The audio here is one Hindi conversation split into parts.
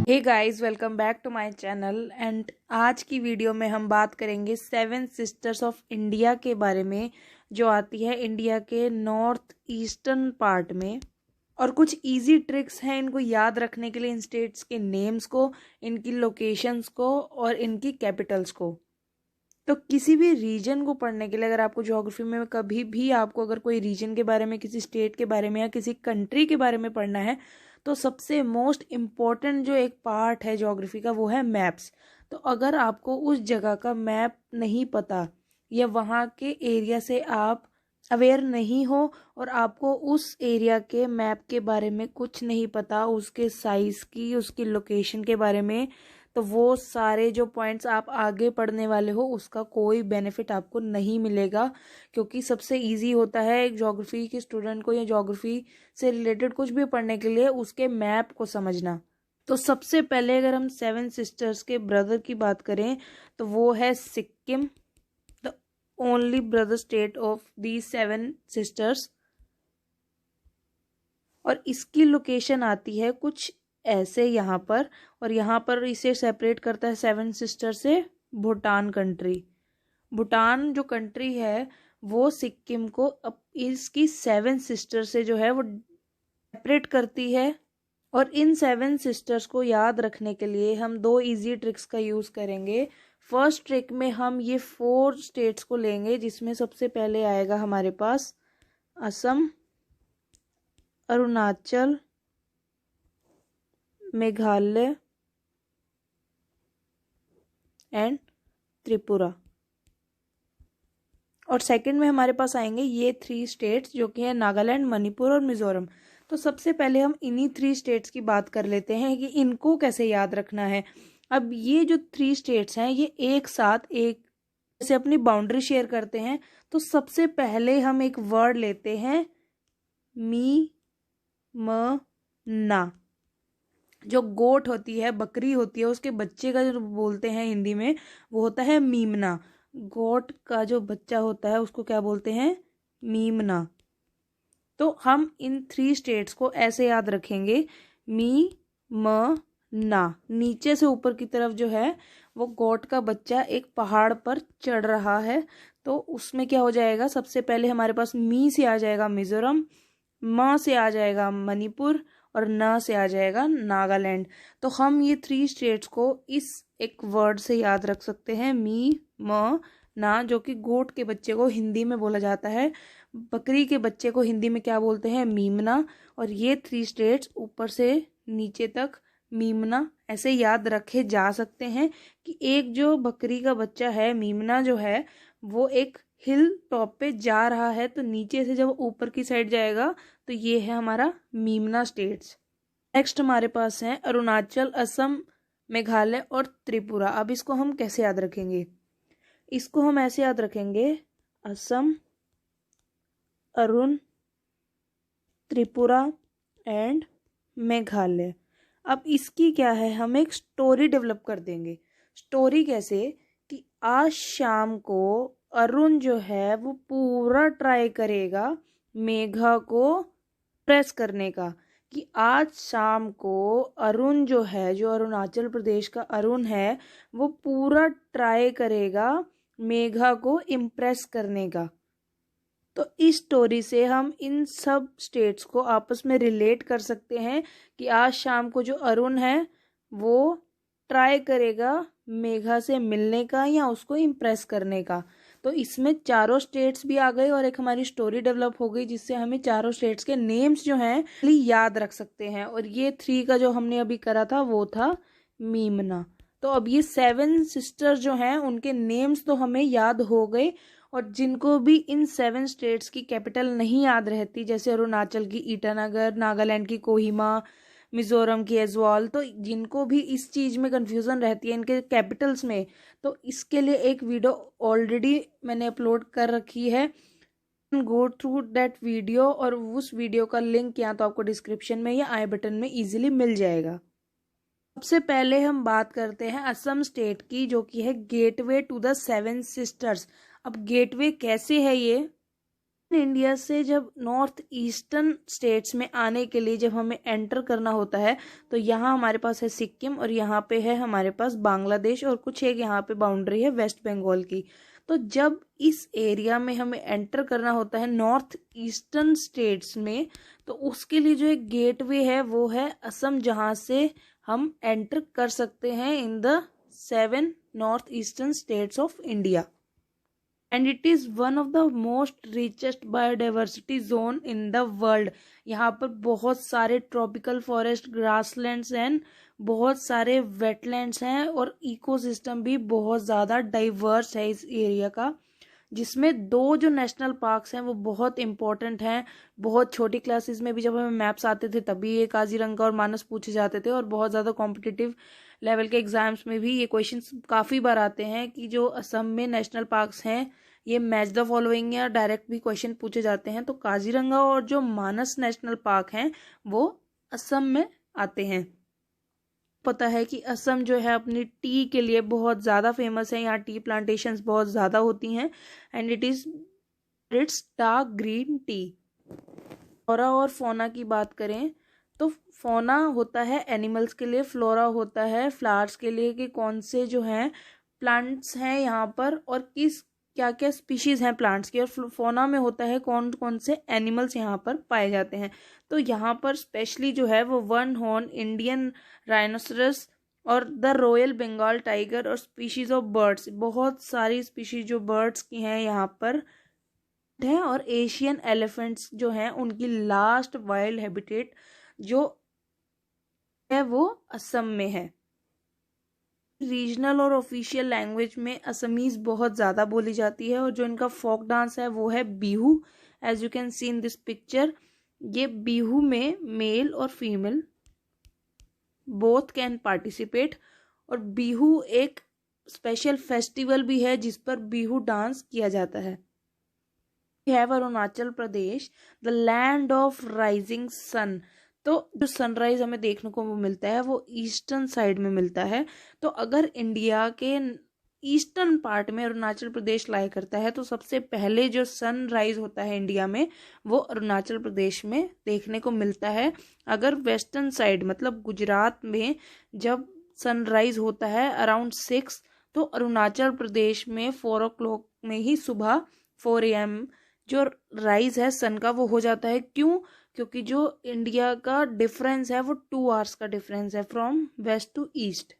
Hey guys, welcome back to my channel. And आज की वीडियो में हम बात करेंगे सेवन सिस्टर्स ऑफ इंडिया के बारे में, जो आती है इंडिया के नॉर्थ ईस्टर्न पार्ट में। और कुछ इजी ट्रिक्स हैं इनको याद रखने के लिए, इन स्टेट्स के नेम्स को, इनकी लोकेशंस को और इनकी कैपिटल्स को। तो किसी भी रीजन को पढ़ने के लिए, अगर आपको ज्योग्राफी में कभी भी आपको अगर कोई रीजन के बारे में, किसी स्टेट के बारे में या किसी कंट्री के बारे में पढ़ना है, तो सबसे मोस्ट इम्पॉर्टेंट जो एक पार्ट है ज्योग्राफी का, वो है मैप्स। तो अगर आपको उस जगह का मैप नहीं पता या वहाँ के एरिया से आप अवेयर नहीं हो और आपको उस एरिया के मैप के बारे में कुछ नहीं पता, उसके साइज की, उसकी लोकेशन के बारे में, तो वो सारे जो पॉइंट्स आप आगे पढ़ने वाले हो उसका कोई बेनिफिट आपको नहीं मिलेगा। क्योंकि सबसे इजी होता है एक ज्योग्राफी के स्टूडेंट को या ज्योग्राफी से रिलेटेड कुछ भी पढ़ने के लिए उसके मैप को समझना। तो सबसे पहले अगर हम सेवन सिस्टर्स के ब्रदर की बात करें तो वो है Sikkim, the only brother state of the seven sisters. और इसकी लोकेशन आती है कुछ ऐसे यहाँ पर, और यहाँ पर इसे सेपरेट करता है सेवन सिस्टर से भूटान कंट्री। भूटान जो कंट्री है वो सिक्किम को इसकी सेवन सिस्टर से जो है वो सेपरेट करती है। और इन सेवन सिस्टर्स को याद रखने के लिए हम दो इजी ट्रिक्स का यूज़ करेंगे। फर्स्ट ट्रिक में हम ये 4 स्टेट्स को लेंगे, जिसमें सबसे पहले आएगा हमारे पास असम, अरुणाचल, मेघालय एंड त्रिपुरा। और सेकंड में हमारे पास आएंगे ये 3 स्टेट्स, जो कि है नागालैंड, मणिपुर और मिजोरम। तो सबसे पहले हम इन्हीं 3 स्टेट्स की बात कर लेते हैं कि इनको कैसे याद रखना है। अब ये जो 3 स्टेट्स हैं ये एक साथ एक जैसे अपनी बाउंड्री शेयर करते हैं। तो सबसे पहले हम एक वर्ड लेते हैं मी म ना। जो गोट होती है, बकरी होती है, उसके बच्चे का जो बोलते हैं हिंदी में वो होता है मीमना। गोट का जो बच्चा होता है उसको क्या बोलते हैं? मीमना। तो हम इन 3 स्टेट्स को ऐसे याद रखेंगे, मी म ना। नीचे से ऊपर की तरफ जो है वो गोट का बच्चा एक पहाड़ पर चढ़ रहा है। तो उसमें क्या हो जाएगा, सबसे पहले हमारे पास मी से आ जाएगा मिजोरम, म से आ जाएगा मणिपुर और न से आ जाएगा नागालैंड। तो हम ये 3 स्टेट्स को इस एक वर्ड से याद रख सकते हैं, मी म ना, जो कि गोट के बच्चे को हिंदी में बोला जाता है। बकरी के बच्चे को हिंदी में क्या बोलते हैं? मीमना। और ये 3 स्टेट्स ऊपर से नीचे तक मीमना ऐसे याद रखे जा सकते हैं कि एक जो बकरी का बच्चा है मीमना जो है वो एक हिल टॉप पे जा रहा है, तो नीचे से जब ऊपर की साइड जाएगा तो ये है हमारा मीमना स्टेट्स। नेक्स्ट हमारे पास है अरुणाचल, असम, मेघालय और त्रिपुरा। अब इसको हम कैसे याद रखेंगे? इसको हम ऐसे याद रखेंगे, असम, अरुण, त्रिपुरा एंड मेघालय। अब इसकी क्या है, हम एक स्टोरी डेवलप कर देंगे। स्टोरी कैसे कि आज शाम को अरुण जो है वो पूरा ट्राई करेगा मेघा को प्रेस करने का, कि आज शाम को अरुण जो है, जो अरुणाचल प्रदेश का अरुण है, वो पूरा ट्राई करेगा मेघा को इम्प्रेस करने का। तो इस स्टोरी से हम इन सब स्टेट्स को आपस में रिलेट कर सकते हैं कि आज शाम को जो अरुण है वो ट्राई करेगा मेघा से मिलने का या उसको इम्प्रेस करने का। तो इसमें चारों स्टेट्स भी आ गए और एक हमारी स्टोरी डेवलप हो गई, जिससे हमें चारों स्टेट्स के नेम्स जो हैं याद रख सकते हैं। और ये 3 का जो हमने अभी करा था वो था मीमना। तो अब ये 7 सिस्टर्स जो हैं उनके नेम्स तो हमें याद हो गए। और जिनको भी इन 7 स्टेट्स की कैपिटल नहीं याद रहती, जैसे अरुणाचल की ईटानगर, नागालैंड की कोहिमा, मिजोरम की ऐज़वाल, तो जिनको भी इस चीज़ में कंफ्यूजन रहती है इनके कैपिटल्स में, तो इसके लिए एक वीडियो ऑलरेडी मैंने अपलोड कर रखी है। गो थ्रू दैट वीडियो, और उस वीडियो का लिंक या तो आपको डिस्क्रिप्शन में या आई बटन में इजीली मिल जाएगा। सबसे पहले हम बात करते हैं असम स्टेट की, जो कि है गेटवे टू द 7 सिस्टर्स। अब गेटवे कैसे है ये, इंडिया से जब नॉर्थ ईस्टर्न स्टेट्स में आने के लिए जब हमें एंटर करना होता है तो यहाँ हमारे पास है सिक्किम और यहाँ पे है हमारे पास बांग्लादेश और कुछ एक यहाँ पे बाउंड्री है वेस्ट बंगाल की। तो जब इस एरिया में हमें एंटर करना होता है नॉर्थ ईस्टर्न स्टेट्स में, तो उसके लिए जो एक गेटवे है वो है असम, जहाँ से हम एंटर कर सकते हैं in the 7 north eastern states of India. And it is one of the most richest biodiversity zone in the world. यहाँ पर बहुत सारे ट्रॉपिकल फॉरेस्ट, ग्रासलैंड्स एंड बहुत सारे वेटलैंड्स हैं और इकोसिस्टम भी बहुत ज़्यादा डाइवर्स है इस एरिया का, जिसमें 2 जो नेशनल पार्क्स हैं वो बहुत इंपॉर्टेंट हैं। बहुत छोटी क्लासेस में भी जब हमें मैप्स आते थे तभी ये काजीरंगा और मानस पूछे जाते थे, और बहुत ज़्यादा कॉम्पिटिटिव लेवल के एग्जाम्स में भी ये क्वेश्चंस काफ़ी बार आते हैं कि जो असम में नेशनल पार्क्स हैं ये मैच द फॉलोइंग या डायरेक्ट भी क्वेश्चन पूछे जाते हैं। तो काजीरंगा और जो मानस नेशनल पार्क हैं वो असम में आते हैं। पता है कि असम जो है अपनी टी के लिए बहुत ज़्यादा फेमस है, यहाँ टी प्लांटेशंस बहुत ज़्यादा होती हैं and it's dark green tea. Flora और फोना की बात करें तो फोना होता है एनिमल्स के लिए, फ्लोरा होता है फ्लावर्स के लिए कि कौन से जो हैं प्लांट्स हैं यहाँ पर और किस क्या क्या स्पीशीज़ हैं प्लांट्स की, और फोना में होता है कौन कौन से एनिमल्स यहाँ पर पाए जाते हैं। तो यहाँ पर स्पेशली जो है वो 1 हॉर्न इंडियन राइनोसरस और द रॉयल बंगाल टाइगर और स्पीशीज ऑफ बर्ड्स, बहुत सारी स्पीशीज जो बर्ड्स की हैं यहाँ पर है, और एशियन एलिफेंट्स जो हैं उनकी लास्ट वाइल्ड हैबिटेट जो है वो असम में है। रीजनल और ऑफिशियल लैंग्वेज में असमीज बहुत ज़्यादा बोली जाती है और जो इनका फोक डांस है वो है Bihu. As you can see in this picture, ये बिहू में मेल और फीमेल बोथ कैन पार्टिसिपेट, और बिहू एक स्पेशल फेस्टिवल भी है जिस पर बिहू डांस किया जाता है। We have Arunachal Pradesh, the land of rising sun. तो जो सनराइज हमें देखने को मिलता है वो ईस्टर्न साइड में मिलता है। तो अगर इंडिया के ईस्टर्न पार्ट में अरुणाचल प्रदेश लाई करता है तो सबसे पहले जो सनराइज होता है इंडिया में वो अरुणाचल प्रदेश में देखने को मिलता है। अगर वेस्टर्न साइड मतलब गुजरात में जब सनराइज होता है अराउंड 6, तो अरुणाचल प्रदेश में 4 o'clock में ही सुबह 4 AM जो राइज है सन का वो हो जाता है। क्यों? क्योंकि जो इंडिया का डिफरेंस है वो 2 hours का डिफरेंस है फ्रॉम वेस्ट टू ईस्ट।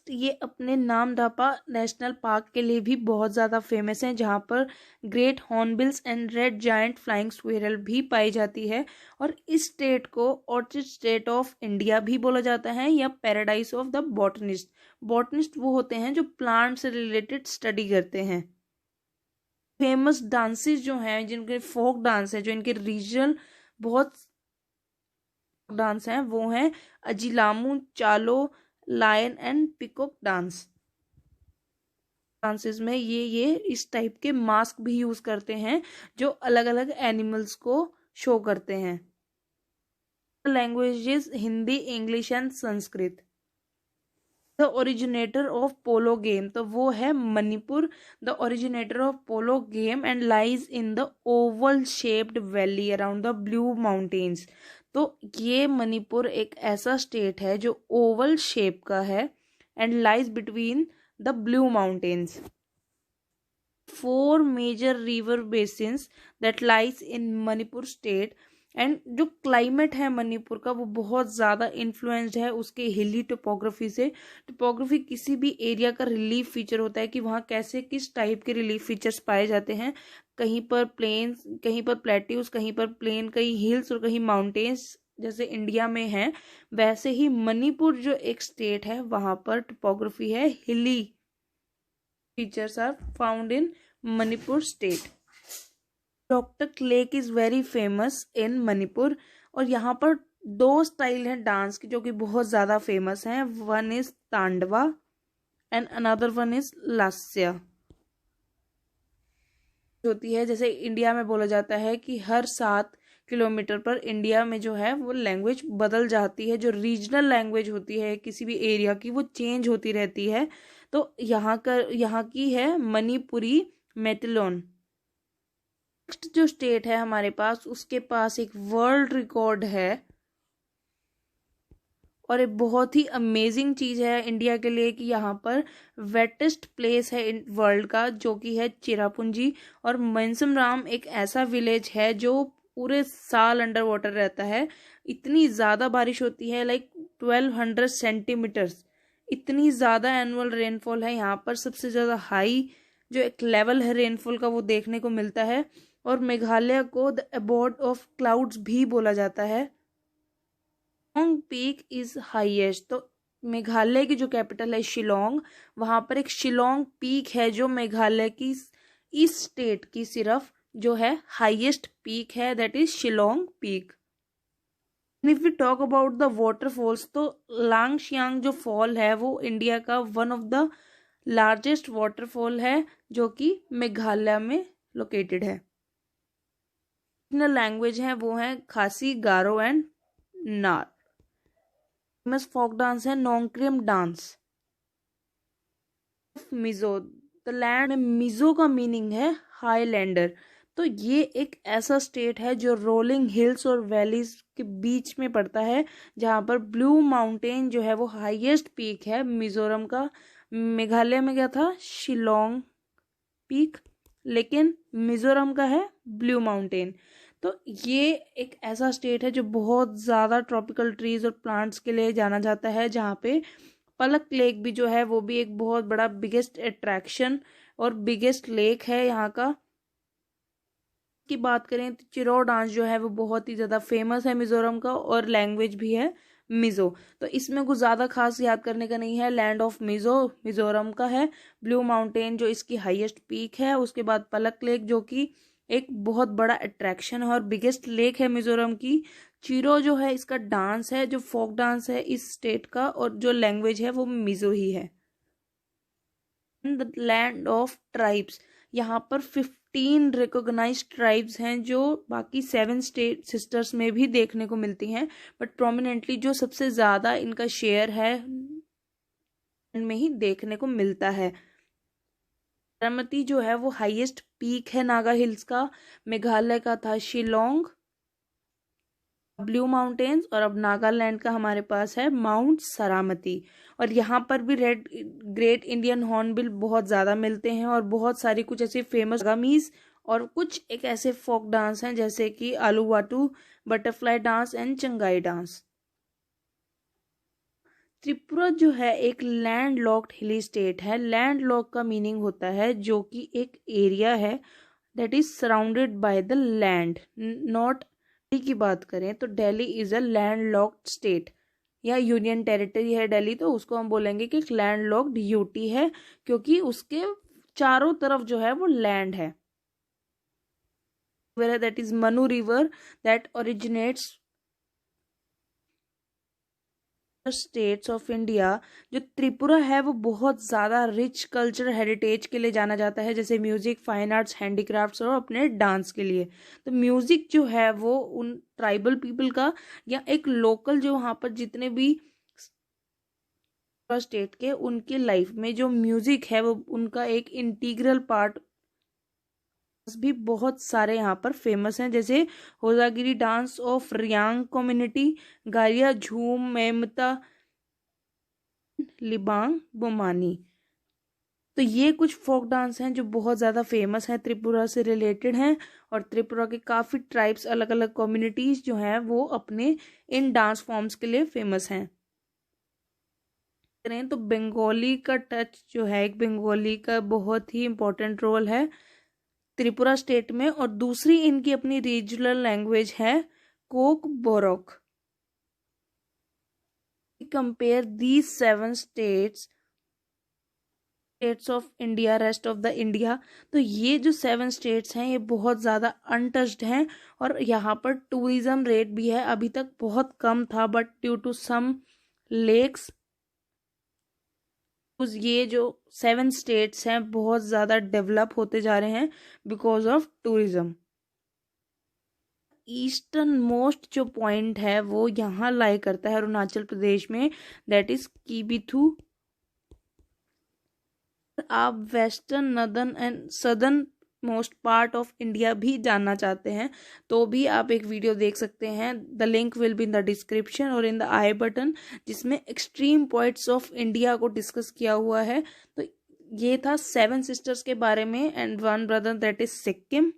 ये अपने नामदफा नेशनल पार्क के लिए भी बहुत ज़्यादा फेमस हैं, जहाँ पर great hornbills and red giant flying squirrel भी पाई जाती है। और इस स्टेट को ऑर्चिड स्टेट ऑफ इंडिया भी बोला जाता है या paradise of the botanist. Botanist वो होते हैं जो प्लांट से रिलेटेड स्टडी करते हैं। फेमस डांसेस जो हैं जिनके फोक डांस है, जो इनके रीजनल बहुत डांस हैं, वो हैं Ajilamu, Chalo, lion and peacock dance. Dances में ये इस टाइप के मास्क भी यूज करते हैं जो अलग अलग एनिमल्स को शो करते हैं। Languages Hindi, English and Sanskrit. The originator of polo game, तो वो है Manipur. The originator of polo game and lies in the Oval shaped valley around the blue mountains. तो ये मणिपुर एक ऐसा स्टेट है जो ओवल शेप का है and lies between the blue mountains. 4 major river basins that lies in Manipur state. And जो क्लाइमेट है मणिपुर का वो बहुत ज़्यादा इन्फ्लुएंस्ड है उसके हिली टोपोग्राफी से। टोपोग्राफी किसी भी एरिया का रिलीफ फीचर होता है कि वहाँ कैसे किस टाइप के रिलीफ फीचर्स पाए जाते हैं। कहीं पर प्लेन्स, कहीं पर प्लेट्यूज, कहीं पर प्लेन, कहीं हिल्स और कहीं माउंटेन्स जैसे इंडिया में है, वैसे ही मणिपुर जो एक स्टेट है वहाँ पर टोपोग्राफी है hilly. Features are found in Manipur state. Rohtak lake is very famous in Manipur, और यहाँ पर 2 स्टाइल हैं डांस की जो कि बहुत ज़्यादा फेमस हैं। One is Tandava and another one is Lasya. होती है जैसे इंडिया में बोला जाता है कि हर 7 किलोमीटर पर इंडिया में जो है वो लैंग्वेज बदल जाती है। जो रीजनल लैंग्वेज होती है किसी भी एरिया की वो चेंज होती रहती है। तो यहाँ की है मणिपुरी मेटलोन। नेक्स्ट जो स्टेट है हमारे पास, उसके पास एक वर्ल्ड रिकॉर्ड है और एक बहुत ही अमेजिंग चीज़ है इंडिया के लिए कि यहाँ पर वेटेस्ट प्लेस है वर्ल्ड का, जो कि है चिरापुंजी। और मनसमराम एक ऐसा विलेज है जो पूरे साल अंडर वाटर रहता है। इतनी ज़्यादा बारिश होती है, लाइक 1200 सेंटीमीटर्स, इतनी ज़्यादा एनुअल रेनफॉल है यहाँ पर। सबसे ज़्यादा हाई जो एक लेवल है रेनफॉल का वो देखने को मिलता है। और मेघालय को द अबोर्ड ऑफ क्लाउड्स भी बोला जाता है। शिलोंग पीक इज हाईएस्ट, तो मेघालय की जो कैपिटल है शिलोंग, वहां पर एक शिलोंग पीक है जो मेघालय की इस स्टेट की सिर्फ जो है हाईएस्ट पीक है, that is Shillong peak. If we talk about the waterfalls, तो लांगशियांग जो फॉल है वो इंडिया का one of the largest waterfall है जो कि मेघालय में लोकेटेड है। लैंग्वेज है वो है खासी, गारो एंड नार। फेमस फोक डांस है नोंगक्रिम डांस। मिजो, द लैंड में मिजो का मीनिंग है हाईलैंडर। तो ये एक ऐसा स्टेट है जो रोलिंग हिल्स और वैलीज के बीच में पड़ता है, जहाँ पर ब्लू माउंटेन जो है वो हाईएस्ट पीक है मिजोरम का। मेघालय में क्या था, शिलोंग पीक, लेकिन मिजोरम का है ब्लू माउंटेन। तो ये एक ऐसा स्टेट है जो बहुत ज़्यादा ट्रॉपिकल ट्रीज और प्लांट्स के लिए जाना जाता है, जहाँ पे पलक लेक भी जो है वो भी एक बहुत बड़ा बिगेस्ट अट्रैक्शन और बिगेस्ट लेक है यहाँ का। की बात करें तो चिरो डांस जो है वो बहुत ही ज़्यादा फेमस है मिजोरम का, और लैंग्वेज भी है मिजो। तो इसमें कुछ ज़्यादा खास याद करने का नहीं है। लैंड ऑफ मिजो मिजोरम का है, ब्लू माउंटेन जो इसकी हाईएस्ट पीक है, उसके बाद पलक लेक जो कि एक बहुत बड़ा अट्रैक्शन है और बिगेस्ट लेक है मिजोरम की। चिरो जो है इसका डांस है जो फोक डांस है इस स्टेट का, और जो लैंग्वेज है वो मिजो ही है। द लैंड ऑफ ट्राइब्स, यहाँ पर 15 रिकॉग्नाइज्ड ट्राइब्स हैं जो बाकी 7 स्टेट सिस्टर्स में भी देखने को मिलती हैं, बट प्रोमिनेंटली जो सबसे ज़्यादा इनका शेयर है में ही देखने को मिलता है। साबरमती जो है वो हाईएस्ट पीक है नागा हिल्स का। मेघालय का था शिलोंग, ब्लू माउंटेन्स, और अब नागालैंड का हमारे पास है माउंट सरामती। और यहाँ पर भी रेड ग्रेट इंडियन हॉर्नबिल बहुत ज़्यादा मिलते हैं, और बहुत सारी कुछ ऐसी फेमस गामीज और कुछ एक ऐसे फोक डांस हैं जैसे कि आलू वाटू, बटरफ्लाई डांस एंड चंगाई डांस। त्रिपुरा जो है एक लैंड लॉक्ड हिली स्टेट है। लैंड लॉक का मीनिंग होता है जो कि एक एरिया है that is surrounded by the land. Not Delhi की बात करें तो Delhi is a land locked state या यूनियन टेरिटरी है दिल्ली, तो उसको हम बोलेंगे कि लैंड लॉक्ड यूटी है, क्योंकि उसके चारों तरफ जो है वो लैंड है। That is Manu river that originates states of India. जो त्रिपुरा है वो बहुत ज़्यादा रिच कल्चर हेरिटेज के लिए जाना जाता है, जैसे म्यूजिक, फाइन आर्ट्स, हैंडीक्राफ्ट्स और अपने डांस के लिए। तो म्यूजिक जो है वो उन ट्राइबल पीपल का या एक लोकल जो वहाँ पर जितने भी स्टेट के उनके लाइफ में जो म्यूजिक है वो उनका एक इंटीग्रल पार्ट भी बहुत सारे यहाँ पर फेमस हैं, जैसे Hojagiri dance of Reang community, गारिया झूम, मेमता, लिबांग, बोमानी। तो ये कुछ फोक डांस हैं जो बहुत ज़्यादा फेमस हैं, त्रिपुरा से रिलेटेड हैं, और त्रिपुरा के काफ़ी ट्राइब्स, अलग अलग कम्युनिटीज़ जो हैं वो अपने इन डांस फॉर्म्स के लिए फेमस हैं। करें तो बंगाली का टच जो है, एक बंगाली का बहुत ही इम्पोर्टेंट रोल है त्रिपुरा स्टेट में, और दूसरी इनकी अपनी रीजनल लैंग्वेज है Coke Borok. Compare these 7 states of India, rest of the India, तो ये जो 7 स्टेट्स हैं ये बहुत ज़्यादा अनटच्ड हैं, और यहाँ पर टूरिज्म रेट भी है, अभी तक बहुत कम था, but due to some lakes ये जो 7 स्टेट्स हैं बहुत ज़्यादा डेवलप होते जा रहे हैं because of tourism. Eastern most जो पॉइंट है वो यहाँ लाई करता है अरुणाचल प्रदेश में, दैट इज कीबिथू। आप western, northern and southern most part of India भी जानना चाहते हैं तो भी आप एक वीडियो देख सकते हैं। The link will be in the description और इन द आई बटन, जिसमें एक्सट्रीम पॉइंट्स ऑफ इंडिया को डिस्कस किया हुआ है। तो ये था 7 सिस्टर्स के बारे में। And one brother that is Sikkim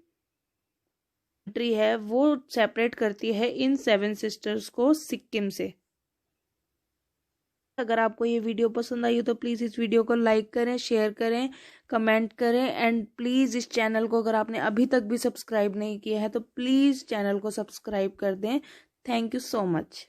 country है, वो सेपरेट करती है इन 7 सिस्टर्स को सिक्किम से। अगर आपको ये वीडियो पसंद आई हो तो प्लीज़ इस वीडियो को लाइक करें, शेयर करें, कमेंट करें। एंड प्लीज़ इस चैनल को अगर आपने अभी तक भी सब्सक्राइब नहीं किया है तो प्लीज़ चैनल को सब्सक्राइब कर दें। Thank you so much.